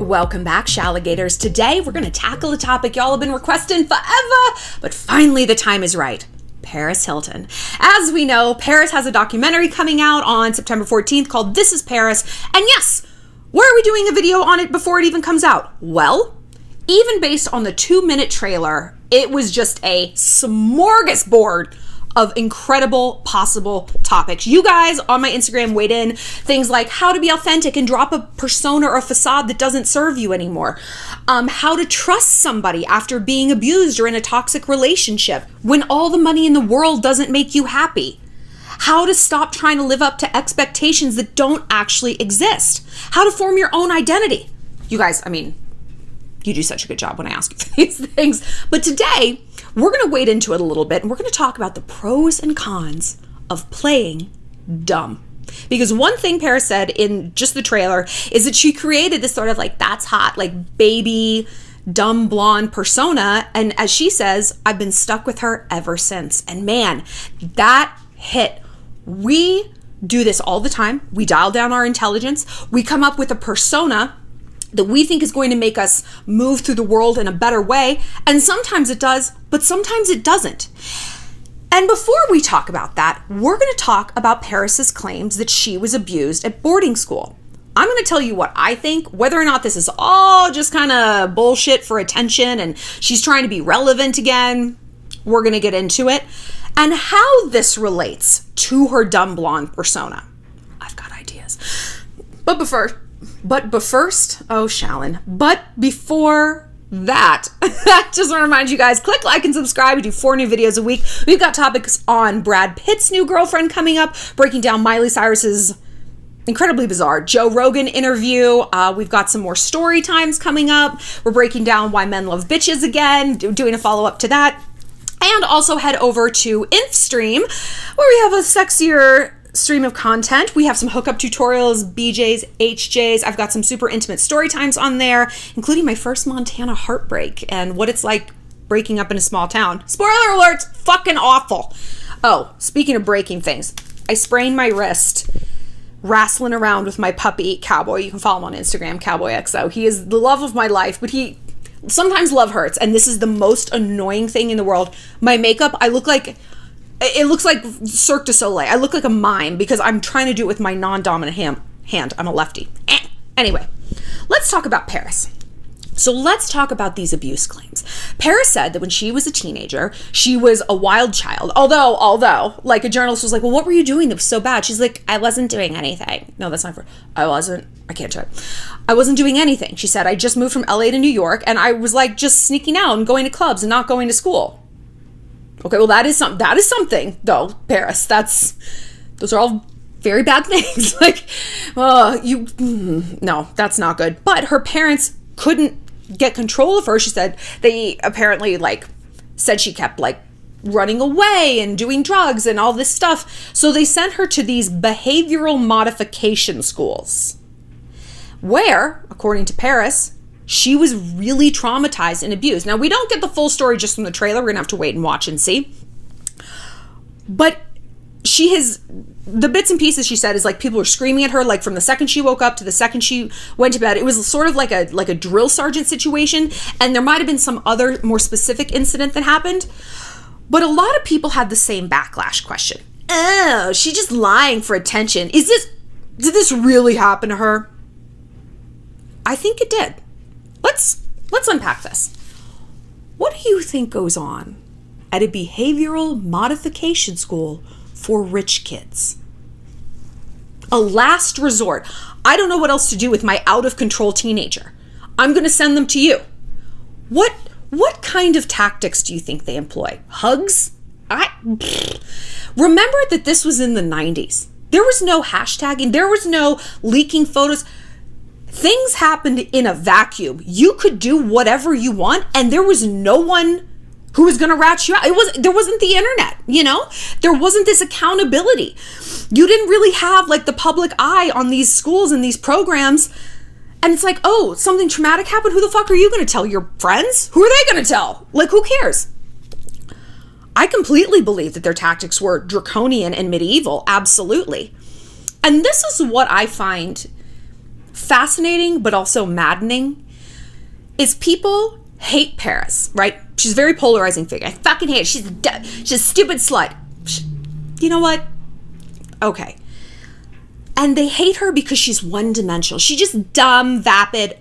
Welcome back, Shalligators. Today, we're going to tackle a topic y'all have been requesting forever, but finally the time is right. Paris Hilton. As we know, Paris has a documentary coming out on September 14th called This is Paris. And yes, why are we doing a video on it before it even comes out? Well, even based on the 2-minute trailer, it was just a smorgasbord of incredible possible topics. You guys on my Instagram weighed in things like how to be authentic and drop a persona or a facade that doesn't serve you anymore. How to trust somebody after being abused or in a toxic relationship when all the money in the world doesn't make you happy. How to stop trying to live up to expectations that don't actually exist. How to form your own identity. You guys, you do such a good job when I ask you these things. But today, we're going to wade into it a little bit, and we're going to talk about the pros and cons of playing dumb. Because one thing Paris said in just the trailer is that she created this sort of like, that's hot, like baby, dumb blonde persona. And as she says, I've been stuck with her ever since. And man, that hit. We do this all the time. We dial down our intelligence. We come up with a persona that we think is going to make us move through the world in a better way. And sometimes it does, but sometimes it doesn't. And before we talk about that, we're going to talk about Paris's claims that she was abused at boarding school. I'm going to tell you what I think, whether or not this is all just kind of bullshit for attention and she's trying to be relevant again. We're going to get into it. And how this relates to her dumb blonde persona. I've got ideas. But before that, I just want to remind you guys, click like and subscribe. We do 4 new videos a week. We've got topics on Brad Pitt's new girlfriend coming up, breaking down Miley Cyrus's incredibly bizarre Joe Rogan interview. We've got some more story times coming up. We're breaking down Why Men Love Bitches again, doing a follow-up to that. And also head over to InfStream, where we have a sexier stream of content. We have some hookup tutorials, BJs, HJs. I've got some super intimate story times on there, including my first Montana heartbreak and what it's like breaking up in a small town. Spoiler alert, it's fucking awful. Oh, speaking of breaking things, I sprained my wrist wrestling around with my puppy, Cowboy. You can follow him on Instagram, CowboyXO. He is the love of my life, but sometimes love hurts, and this is the most annoying thing in the world. My makeup, it looks like Cirque du Soleil. I look like a mime because I'm trying to do it with my non-dominant hand. I'm a lefty. Anyway, let's talk about Paris. So let's talk about these abuse claims. Paris said that when she was a teenager, she was a wild child. Although, like a journalist was like, well, what were you doing that was so bad? She's like, I wasn't doing anything. No, that's not for, I can't do it. I wasn't doing anything. She said, I just moved from LA to New York and I was like just sneaking out and going to clubs and not going to school. Okay, well, that is something, though, Paris. Those are all very bad things. No, that's not good. But her parents couldn't get control of her. She said they apparently, said she kept, running away and doing drugs and all this stuff. So they sent her to these behavioral modification schools where, according to Paris, she was really traumatized and abused. Now, we don't get the full story just from the trailer. We're going to have to wait and watch and see. But the bits and pieces she said is people were screaming at her, from the second she woke up to the second she went to bed. It was sort of like a drill sergeant situation. And there might have been some other more specific incident that happened. But a lot of people had the same backlash question. Oh, she's just lying for attention. Did this really happen to her? I think it did. Let's unpack this. What do you think goes on at a behavioral modification school for rich kids? A last resort. I don't know what else to do with my out of control teenager. I'm going to send them to you. What kind of tactics do you think they employ? Hugs? Remember that this was in the 90s. There was no hashtagging. There was no leaking photos. Things happened in a vacuum. You could do whatever you want, and there was no one who was going to rat you out. There wasn't the internet, There wasn't this accountability. You didn't really have the public eye on these schools and these programs. And it's oh, something traumatic happened. Who the fuck are you going to tell? Your friends? Who are they going to tell? Who cares? I completely believe that their tactics were draconian and medieval. Absolutely. And this is what I find fascinating but also maddening is people hate Paris, right? She's a very polarizing figure. I fucking hate her. She's a stupid slut. You know what? Okay. And they hate her because she's one-dimensional. She's just dumb, vapid.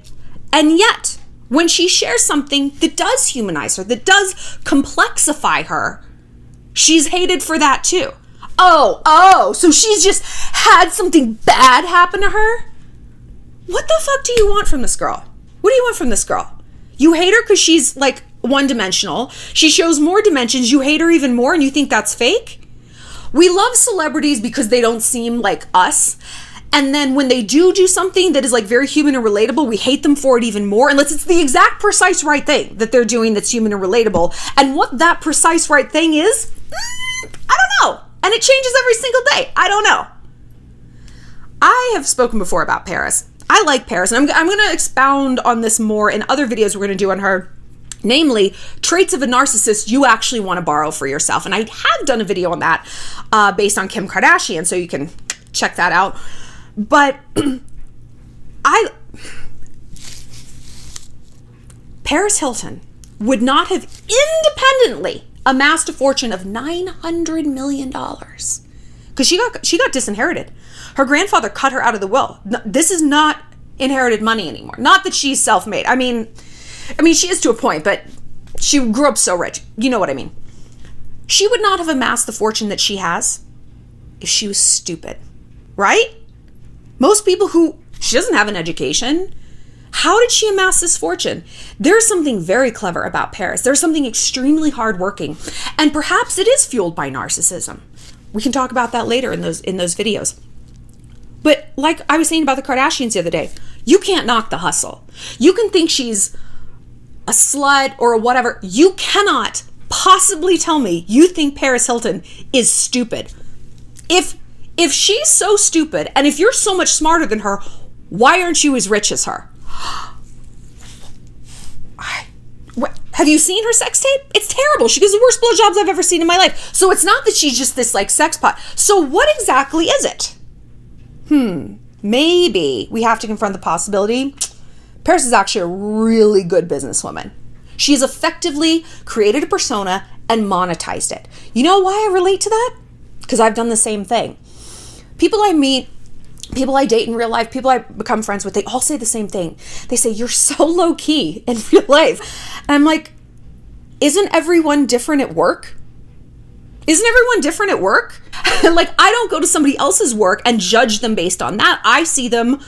And yet, when she shares something that does humanize her, that does complexify her, she's hated for that too. Oh, so she's just had something bad happen to her? What the fuck do you want from this girl? What do you want from this girl? You hate her because she's like one-dimensional. She shows more dimensions. You hate her even more and you think that's fake? We love celebrities because they don't seem like us. And then when they do something that is like very human and relatable, we hate them for it even more. Unless it's the exact precise right thing that they're doing that's human and relatable. And what that precise right thing is, I don't know. And it changes every single day. I don't know. I have spoken before about Paris. I like Paris. And I'm going to expound on this more in other videos we're going to do on her. Namely, traits of a narcissist you actually want to borrow for yourself. And I have done a video on that based on Kim Kardashian, so you can check that out. But Paris Hilton would not have independently amassed a fortune of $900 million because she got disinherited. Her grandfather cut her out of the will. This is not inherited money anymore. Not that she's self-made. I mean, she is to a point, but she grew up so rich. You know what I mean? She would not have amassed the fortune that she has if she was stupid, right? Most people she doesn't have an education. How did she amass this fortune? There's something very clever about Paris. There's something extremely hardworking, and perhaps it is fueled by narcissism. We can talk about that later in those videos. But like I was saying about the Kardashians the other day, you can't knock the hustle. You can think she's a slut or whatever. You cannot possibly tell me you think Paris Hilton is stupid. If she's so stupid, and if you're so much smarter than her, why aren't you as rich as her? Have you seen her sex tape? It's terrible. She gives the worst blowjobs I've ever seen in my life. So it's not that she's just this like sex pot. So what exactly is it? Maybe we have to confront the possibility Paris is actually a really good businesswoman. She's effectively created a persona and monetized it. You know why I relate to that? Because I've done the same thing. People I meet, people I date in real life, people I become friends with, they all say the same thing. They say, you're so low key in real life. And I'm like, isn't everyone different at work? Isn't everyone different at work? Like, I don't go to somebody else's work and judge them based on that. I see them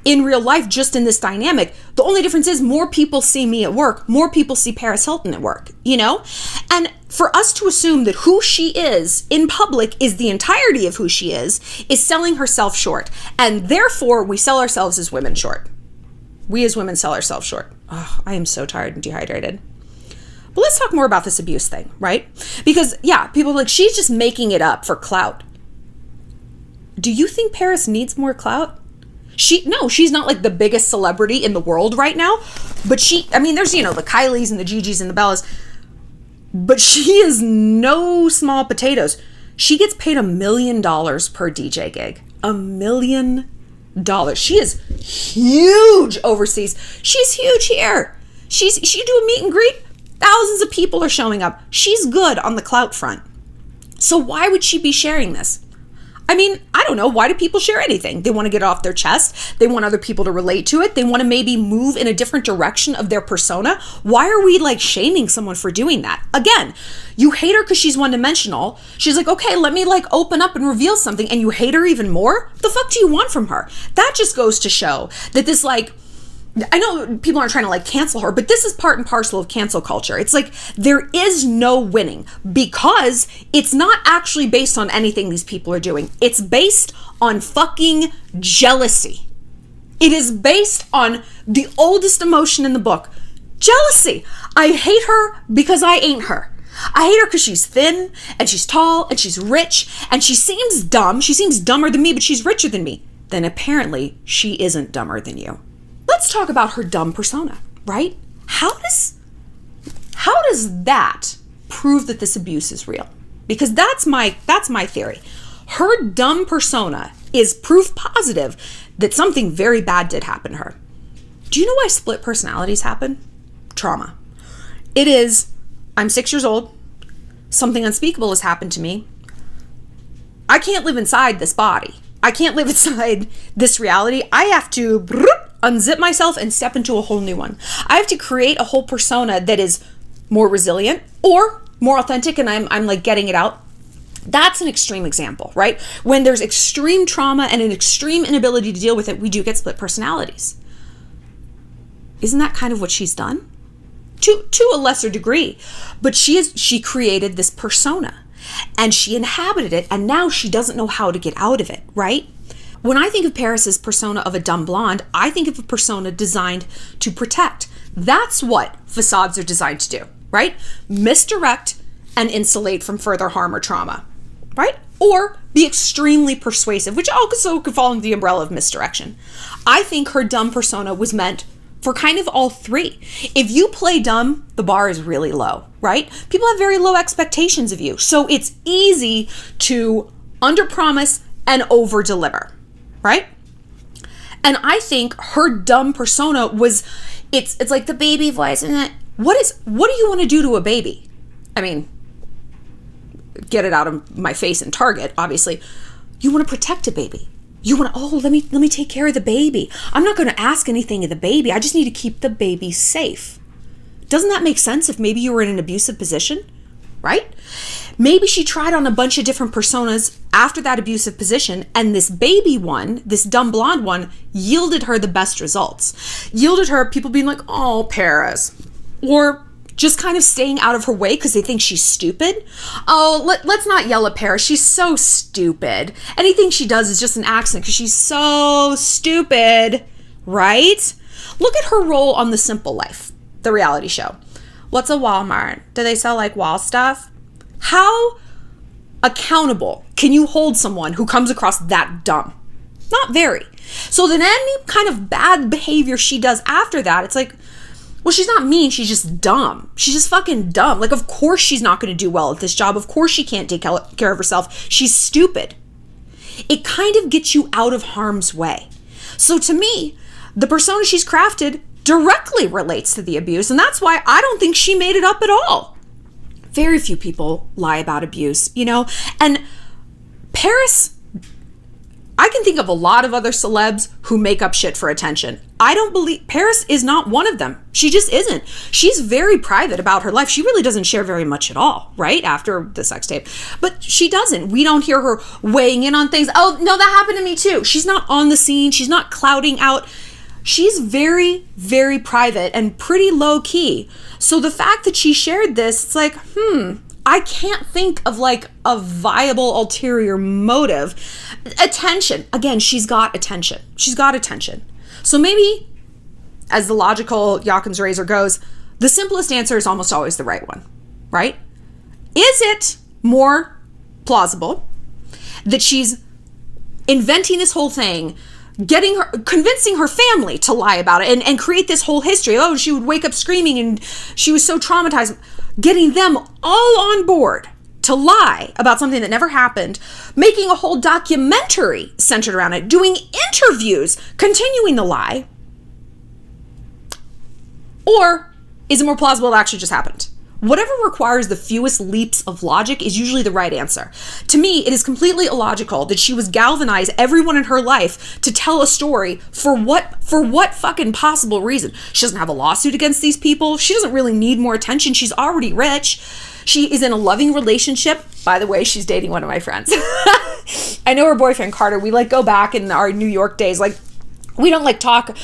in real life just in this dynamic. The only difference is more people see me at work, more people see Paris Hilton at work, you know? And for us to assume that who she is in public is the entirety of who she is selling herself short. And therefore, we sell ourselves as women short. We as women sell ourselves short. Oh, I am so tired and dehydrated. But let's talk more about this abuse thing, right? Because, yeah, people are like, she's just making it up for clout. Do you think Paris needs more clout? No, she's not like the biggest celebrity in the world right now. But there's, the Kylies and the Gigi's and the Bellas. But she is no small potatoes. She gets paid $1 million per DJ gig. $1 million. She is huge overseas. She's huge here. She do a meet and greet. Thousands of people are showing up. She's good on the clout front. So why would she be sharing this? I don't know. Why do people share anything? They want to get it off their chest. They want other people to relate to it. They want to maybe move in a different direction of their persona. Why are we like shaming someone for doing that? Again, you hate her because she's one-dimensional. She's like, okay, let me like open up and reveal something, and you hate her even more? What the fuck do you want from her? That just goes to show that this like, I know people aren't trying to like cancel her, but this is part and parcel of cancel culture. It's like there is no winning because it's not actually based on anything these people are doing. It's based on fucking jealousy. It is based on the oldest emotion in the book, jealousy. I hate her because I ain't her. I hate her because she's thin and she's tall and she's rich and she seems dumb. She seems dumber than me, but she's richer than me. Then apparently she isn't dumber than you. Let's talk about her dumb persona, right? How does that prove that this abuse is real? Because that's my theory. Her dumb persona is proof positive that something very bad did happen to her. Do you know why split personalities happen? Trauma. It is, I'm 6 years old. Something unspeakable has happened to me. I can't live inside this body. I can't live inside this reality. I have to unzip myself and step into a whole new one. I have to create a whole persona that is more resilient or more authentic, and I'm like getting it out. That's an extreme example, right? When there's extreme trauma and an extreme inability to deal with it, we do get split personalities. Isn't that kind of what she's done? To a lesser degree, but she created this persona and she inhabited it, and now she doesn't know how to get out of it, right? When I think of Paris's persona of a dumb blonde, I think of a persona designed to protect. That's what facades are designed to do, right? Misdirect and insulate from further harm or trauma, right? Or be extremely persuasive, which also could fall under the umbrella of misdirection. I think her dumb persona was meant for kind of all three. If you play dumb, the bar is really low, right? People have very low expectations of you. So it's easy to underpromise and overdeliver, right? And I think her dumb persona was, it's like the baby voice. And what do you want to do to a baby? I mean, get it out of my face and Target, obviously. You want to protect a baby. You want to, let me take care of the baby. I'm not going to ask anything of the baby. I just need to keep the baby safe. Doesn't that make sense if maybe you were in an abusive position, right? Maybe she tried on a bunch of different personas after that abusive position, and this baby one, this dumb blonde one, yielded her the best results. Yielded her people being like, oh, Paris. Or just kind of staying out of her way because they think she's stupid. Oh, let's not yell at Paris. She's so stupid. Anything she does is just an accident because she's so stupid, right? Look at her role on The Simple Life, the reality show. What's a Walmart? Do they sell like wall stuff? How accountable can you hold someone who comes across that dumb? Not very. So then any kind of bad behavior she does after that, it's like, well, she's not mean. She's just dumb. She's just fucking dumb. Like, of course she's not going to do well at this job. Of course she can't take care of herself. She's stupid. It kind of gets you out of harm's way. So to me, the persona she's crafted directly relates to the abuse. And that's why I don't think she made it up at all. Very few people lie about abuse, you know? And Paris, I can think of a lot of other celebs who make up shit for attention. I don't believe Paris is not one of them. She just isn't. She's very private about her life. She really doesn't share very much at all, right? After the sex tape. But she doesn't. We don't hear her weighing in on things. Oh, no, that happened to me too. She's not on the scene. She's not clouding out. She's very, very private and pretty low key. So the fact that she shared this, it's like, I can't think of like a viable ulterior motive. Attention. Again, she's got attention. She's got attention. So maybe, as the logical Occam's razor goes, the simplest answer is almost always the right one, right? Is it more plausible that she's inventing this whole thing, convincing her family to lie about it and create this whole history? Oh, she would wake up screaming and she was so traumatized. Getting them all on board to lie about something that never happened, making a whole documentary centered around it, doing interviews, continuing the lie? Or is it more plausible it actually just happened? Whatever requires the fewest leaps of logic is usually the right answer. To me, it is completely illogical that she was galvanized everyone in her life to tell a story for what fucking possible reason? She doesn't have a lawsuit against these people. She doesn't really need more attention. She's already rich. She is in a loving relationship. By the way, she's dating one of my friends. I know her boyfriend, Carter. We like go back in our New York days. Like, we don't like talk,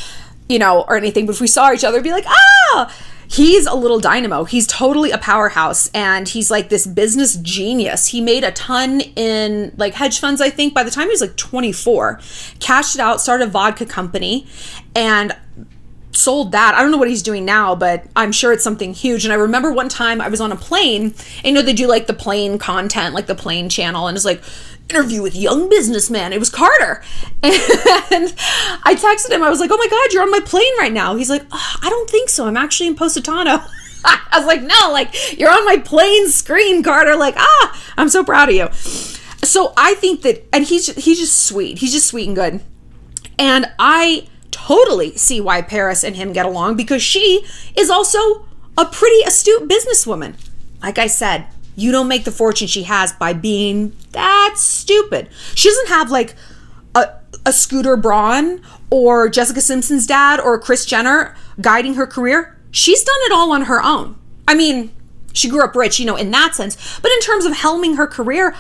or anything, but if we saw each other, it'd be like, ah! He's a little dynamo. He's totally a powerhouse, and he's like this business genius. He made a ton in like hedge funds, I think. By the time he was like 24, cashed it out, started a vodka company, and sold that. I don't know what he's doing now, but I'm sure it's something huge. And I remember one time I was on a plane, and they do like the plane content, like the plane channel, and it's like, interview with young businessman. It was Carter. And I texted him. I was like, oh my God, you're on my plane right now. He's like, oh, I don't think so. I'm actually in Positano. I was like, no, like, you're on my plane screen, Carter. Like, I'm so proud of you. So I think that, and he's just sweet. He's just sweet and good. And I totally see why Paris and him get along, because she is also a pretty astute businesswoman. Like I said, you don't make the fortune she has by being that stupid. She doesn't have like a Scooter Braun or Jessica Simpson's dad or Kris Jenner guiding her career. She's done it all on her own. I mean, she grew up rich, in that sense. But in terms of helming her career,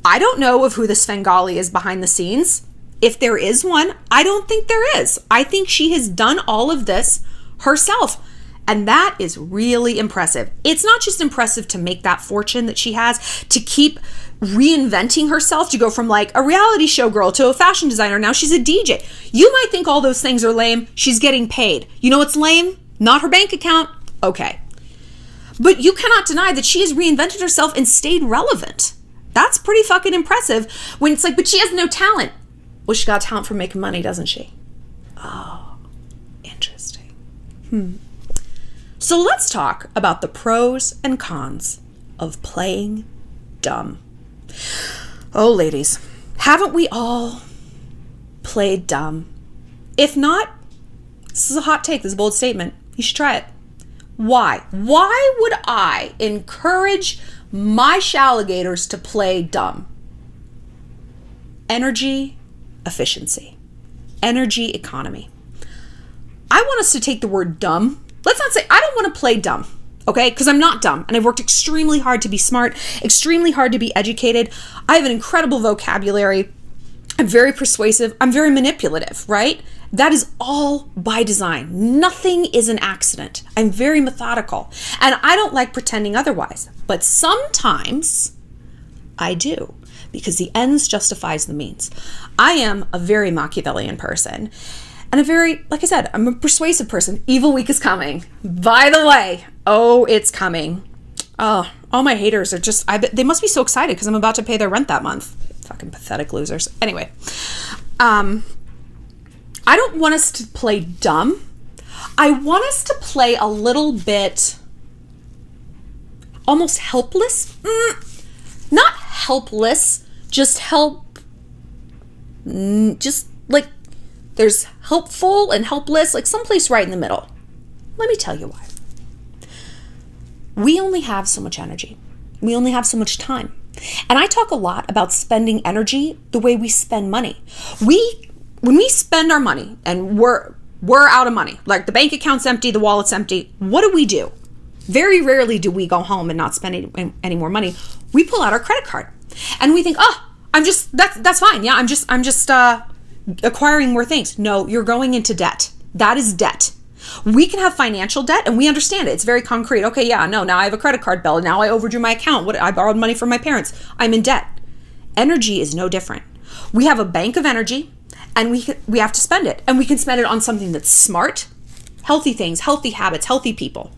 I don't know of who the Svengali is behind the scenes. If there is one, I don't think there is. I think she has done all of this herself. And that is really impressive. It's not just impressive to make that fortune that she has, to keep reinventing herself, to go from like a reality show girl to a fashion designer. Now she's a DJ. You might think all those things are lame. She's getting paid. You know what's lame? Not her bank account. Okay. But you cannot deny that she has reinvented herself and stayed relevant. That's pretty fucking impressive when it's like, but she has no talent. Well, she got talent from making money, doesn't she? Oh, interesting. So let's talk about the pros and cons of playing dumb. Oh, ladies, haven't we all played dumb? If not, this is a hot take, this is a bold statement. You should try it. Why? Why would I encourage my shalligators to play dumb? Energy efficiency. Energy economy. I want us to take the word dumb. Let's not say, I don't want to play dumb, okay? Because I'm not dumb, and I've worked extremely hard to be smart, extremely hard to be educated. I have an incredible vocabulary. I'm very persuasive. I'm very manipulative, right? That is all by design. Nothing is an accident. I'm very methodical, and I don't like pretending otherwise. But sometimes I do, because the ends justifies the means. I am a very Machiavellian person. And like I said, I'm a persuasive person. Evil week is coming. By the way, it's coming. Oh, all my haters are just, they must be so excited because I'm about to pay their rent that month. Fucking pathetic losers. Anyway, I don't want us to play dumb. I want us to play a little bit almost helpless. Not helpless, just like there's helpful and helpless, like someplace right in the middle. Let me tell you why. We only have so much energy. We only have so much time. And I talk a lot about spending energy the way we spend money. When we spend our money and we're out of money, like the bank account's empty, the wallet's empty, what do? Very rarely do we go home and not spend any more money. We pull out our credit card and we think, that's fine. Yeah, I'm just acquiring more things. No, you're going into debt. That is debt. We can have financial debt and we understand it. It's very concrete. Okay, yeah, no, now I have a credit card bill. Now I overdrew my account. I borrowed money from my parents. I'm in debt. Energy is no different. We have a bank of energy and we have to spend it. And we can spend it on something that's smart, healthy things, healthy habits, healthy people.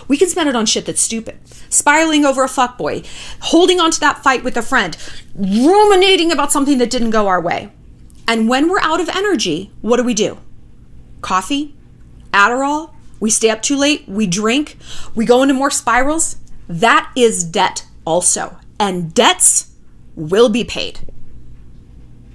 We can spend it on shit that's stupid. Spiraling over a fuckboy, holding on to that fight with a friend, ruminating about something that didn't go our way. And when we're out of energy, what do? Coffee? Adderall? We stay up too late? We drink? We go into more spirals? That is debt also. And debts will be paid.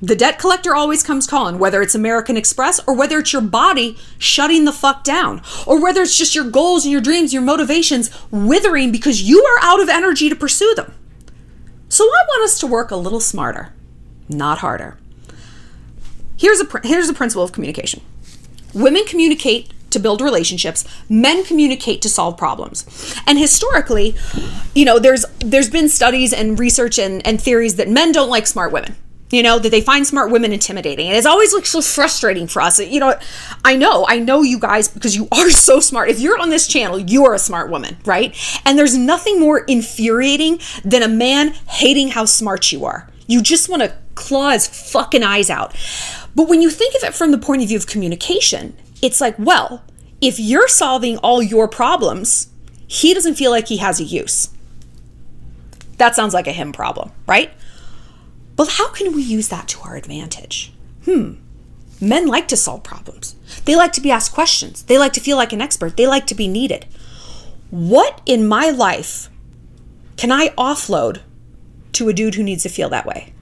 The debt collector always comes calling, whether it's American Express or whether it's your body shutting the fuck down, or whether it's just your goals and your dreams, your motivations withering because you are out of energy to pursue them. So I want us to work a little smarter, not harder. Here's a principle of communication. Women communicate to build relationships. Men communicate to solve problems. And historically, there's been studies and research and theories that men don't like smart women. That they find smart women intimidating. And it's always like so frustrating for us. I know you guys, because you are so smart. If you're on this channel, you are a smart woman, right? And there's nothing more infuriating than a man hating how smart you are. You just want to claw his fucking eyes out. But when you think of it from the point of view of communication, it's like, well, if you're solving all your problems, he doesn't feel like he has a use. That sounds like a him problem, right? But how can we use that to our advantage? Men like to solve problems. They like to be asked questions. They like to feel like an expert. They like to be needed. What in my life can I offload to a dude who needs to feel that way?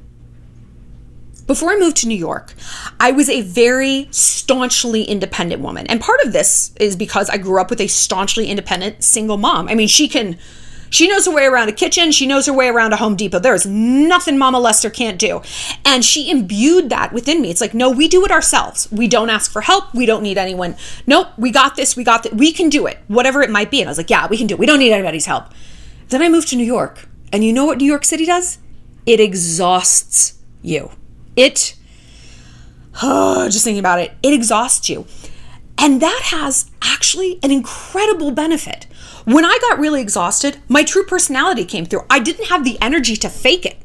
Before I moved to New York, I was a very staunchly independent woman. And part of this is because I grew up with a staunchly independent single mom. I mean, she knows her way around a kitchen. She knows her way around a Home Depot. There is nothing Mama Lester can't do. And she imbued that within me. It's like, no, we do it ourselves. We don't ask for help. We don't need anyone. Nope, we got this. We got that. We can do it, whatever it might be. And I was like, yeah, we can do it. We don't need anybody's help. Then I moved to New York. And you know what New York City does? It exhausts you. Just thinking about it, it exhausts you. And that has actually an incredible benefit. When I got really exhausted, my true personality came through. I didn't have the energy to fake it.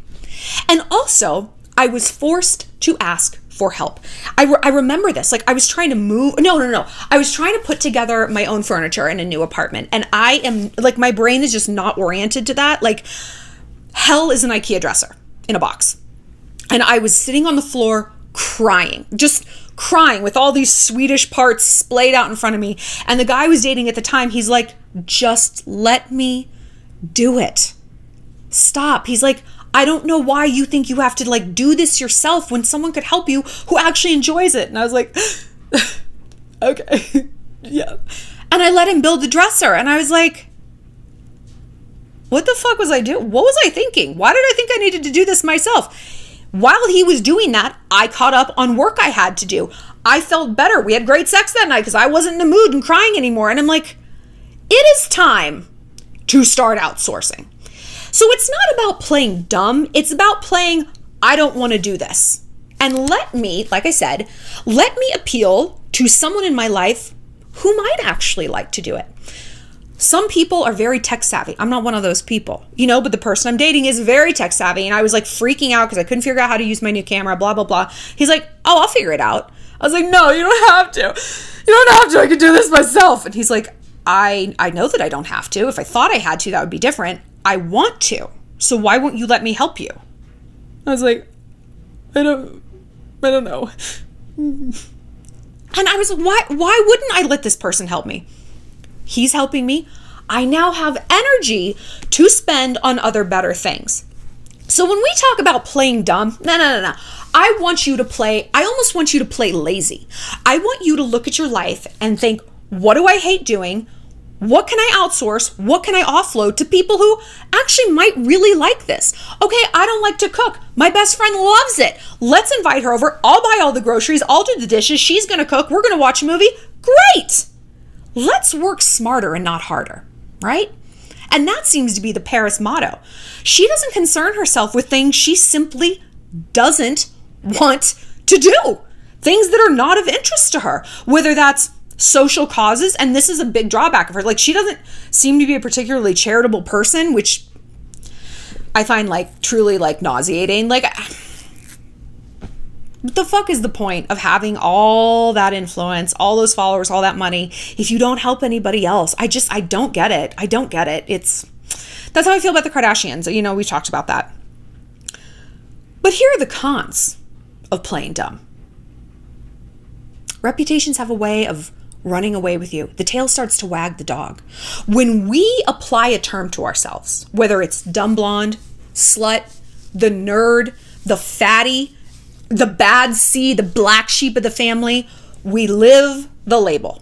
And also, I was forced to ask for help. I remember this. Like, I was trying to move. No. I was trying to put together my own furniture in a new apartment. And I am, like, my brain is just not oriented to that. Like, hell is an IKEA dresser in a box. And I was sitting on the floor crying, just crying with all these Swedish parts splayed out in front of me. And the guy I was dating at the time, he's like, just let me do it. Stop. He's like, I don't know why you think you have to like do this yourself when someone could help you who actually enjoys it. And I was like, okay, yeah. And I let him build the dresser. And I was like, what the fuck was I doing? What was I thinking? Why did I think I needed to do this myself? While he was doing that, I caught up on work I had to do. I felt better. We had great sex that night because I wasn't in the mood and crying anymore. And I'm like, it is time to start outsourcing. So it's not about playing dumb. It's about playing, I don't want to do this. And let me, like I said, let me appeal to someone in my life who might actually like to do it. Some people are very tech savvy. I'm not one of those people, but the person I'm dating is very tech savvy. And I was like freaking out because I couldn't figure out how to use my new camera, blah, blah, blah. He's like, oh, I'll figure it out. I was like, no, you don't have to. You don't have to. I can do this myself. And he's like, I know that I don't have to. If I thought I had to, that would be different. I want to. So why won't you let me help you? I was like, I don't know. And I was like, why wouldn't I let this person help me? He's helping me. I now have energy to spend on other better things. So when we talk about playing dumb, no. I almost want you to play lazy. I want you to look at your life and think, what do I hate doing? What can I outsource? What can I offload to people who actually might really like this? Okay, I don't like to cook. My best friend loves it. Let's invite her over. I'll buy all the groceries. I'll do the dishes. She's going to cook. We're going to watch a movie. Great. Let's work smarter and not harder, right? And that seems to be the Paris motto. She doesn't concern herself with things she simply doesn't want to do. Things that are not of interest to her, whether that's social causes. And this is a big drawback of her. Like, she doesn't seem to be a particularly charitable person, which I find like truly like nauseating. Like, what the fuck is the point of having all that influence, all those followers, all that money, if you don't help anybody else? I don't get it. I don't get it. That's how I feel about the Kardashians. We talked about that. But here are the cons of playing dumb. Reputations have a way of running away with you. The tail starts to wag the dog. When we apply a term to ourselves, whether it's dumb blonde, slut, the nerd, the fatty, the bad seed, the black sheep of the family, we live the label.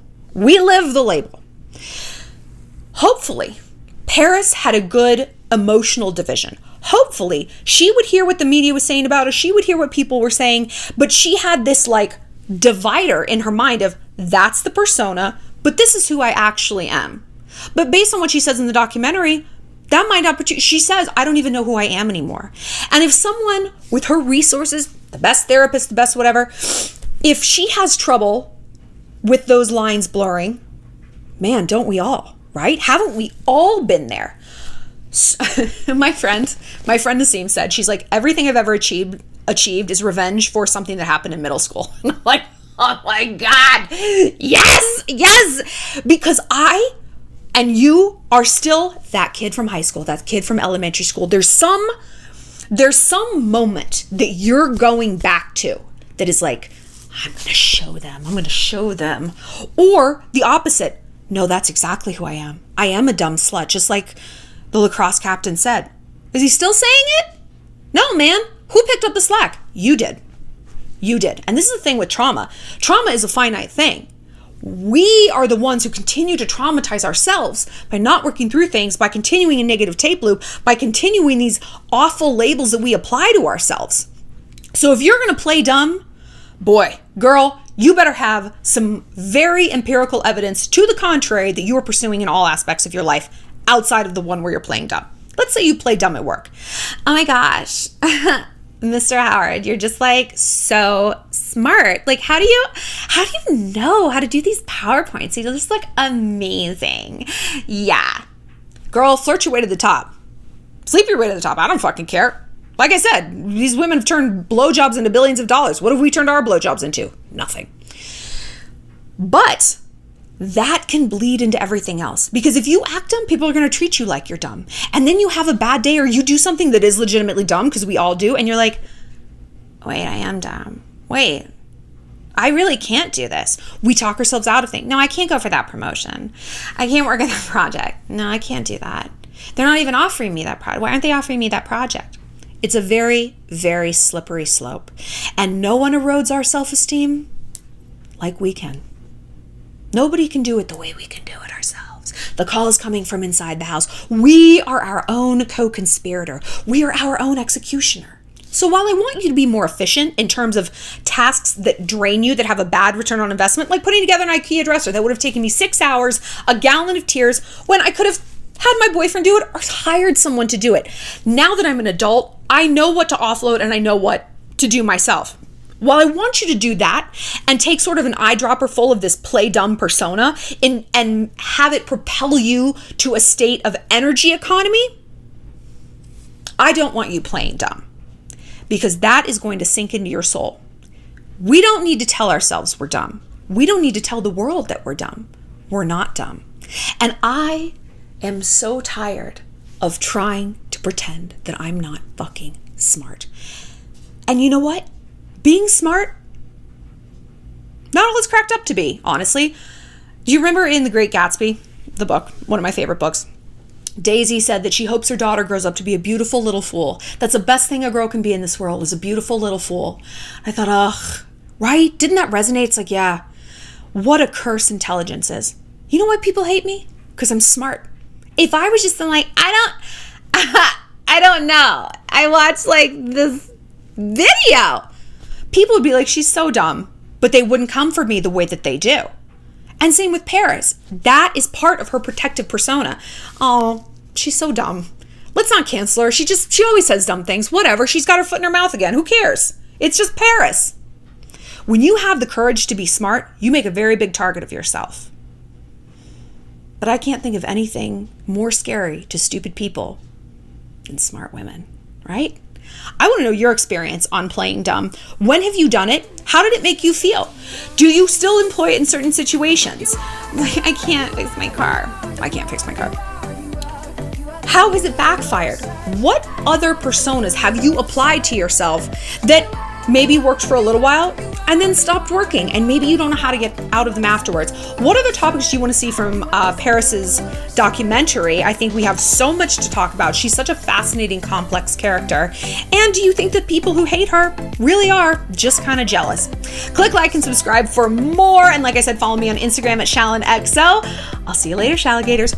Hopefully, Paris had a good emotional division. Hopefully, she would hear what the media was saying about her. She would hear what people were saying, but she had this like divider in her mind of, that's the persona, but this is who I actually am. But based on what she says in the documentary, that might not, she says, I don't even know who I am anymore. And if someone with her resources, the best therapist, the best whatever, if she has trouble with those lines blurring, man, don't we all, right? Haven't we all been there? My friend Nassim said, she's like, everything I've ever achieved is revenge for something that happened in middle school. And I'm like, oh my God, yes, because I and you are still that kid from high school, that kid from elementary school. There's some moment that you're going back to that is like, I'm going to show them. Or the opposite. No, that's exactly who I am. I am a dumb slut, just like the lacrosse captain said. Is he still saying it? No, man. Who picked up the slack? You did. You did. And this is the thing with trauma. Trauma is a finite thing. We are the ones who continue to traumatize ourselves by not working through things, by continuing a negative tape loop, by continuing these awful labels that we apply to ourselves. So if you're going to play dumb, boy, girl, you better have some very empirical evidence to the contrary that you are pursuing in all aspects of your life outside of the one where you're playing dumb. Let's say you play dumb at work. Oh my gosh, Mr. Howard, you're just like so smart. Like, how do you know how to do these PowerPoints? You're just like amazing. Yeah. Girl, flirt your way to the top. Sleep your way to the top. I don't fucking care. Like I said, these women have turned blowjobs into billions of dollars. What have we turned our blowjobs into? Nothing. But that can bleed into everything else. Because if you act dumb, people are going to treat you like you're dumb. And then you have a bad day or you do something that is legitimately dumb, because we all do. And you're like, wait, I am dumb. Wait, I really can't do this. We talk ourselves out of things. No, I can't go for that promotion. I can't work on that project. No, I can't do that. They're not even offering me that project. Why aren't they offering me that project? It's a very, very slippery slope. And no one erodes our self-esteem like we can. Nobody can do it the way we can do it ourselves. The call is coming from inside the house. We are our own co-conspirator. We are our own executioner. So while I want you to be more efficient in terms of tasks that drain you, that have a bad return on investment, like putting together an IKEA dresser that would have taken me 6 hours, a gallon of tears, when I could have had my boyfriend do it or hired someone to do it. Now that I'm an adult, I know what to offload and I know what to do myself. While I want you to do that and take sort of an eyedropper full of this play dumb persona and have it propel you to a state of energy economy, I don't want you playing dumb, because that is going to sink into your soul. We don't need to tell ourselves we're dumb. We don't need to tell the world that we're dumb. We're not dumb. And I am so tired of trying to pretend that I'm not fucking smart. And you know what? Being smart, not all it's cracked up to be, honestly. Do you remember in The Great Gatsby, the book, one of my favorite books, Daisy said that she hopes her daughter grows up to be a beautiful little fool. That's the best thing a girl can be in this world, is a beautiful little fool. I thought, ugh, right? Didn't that resonate? It's like, yeah, what a curse intelligence is. You know why people hate me? Because I'm smart. If I was just like, I don't know. I watched like this video. People would be like, she's so dumb, but they wouldn't come for me the way that they do. And same with Paris. That is part of her protective persona. Oh, she's so dumb. Let's not cancel her. She always says dumb things. Whatever. She's got her foot in her mouth again. Who cares? It's just Paris. When you have the courage to be smart, you make a very big target of yourself. But I can't think of anything more scary to stupid people than smart women, right? I want to know your experience on playing dumb. When have you done it? How did it make you feel? Do you still employ it in certain situations? Like, I can't fix my car. How has it backfired? What other personas have you applied to yourself that maybe worked for a little while and then stopped working, and maybe you don't know how to get out of them afterwards? What other topics do you want to see from Paris's documentary? I think we have so much to talk about. She's such a fascinating, complex character. And do you think that people who hate her really are just kind of jealous? Click like and subscribe for more. And like I said, follow me on Instagram at ShallonXO. I'll see you later, Shalligators.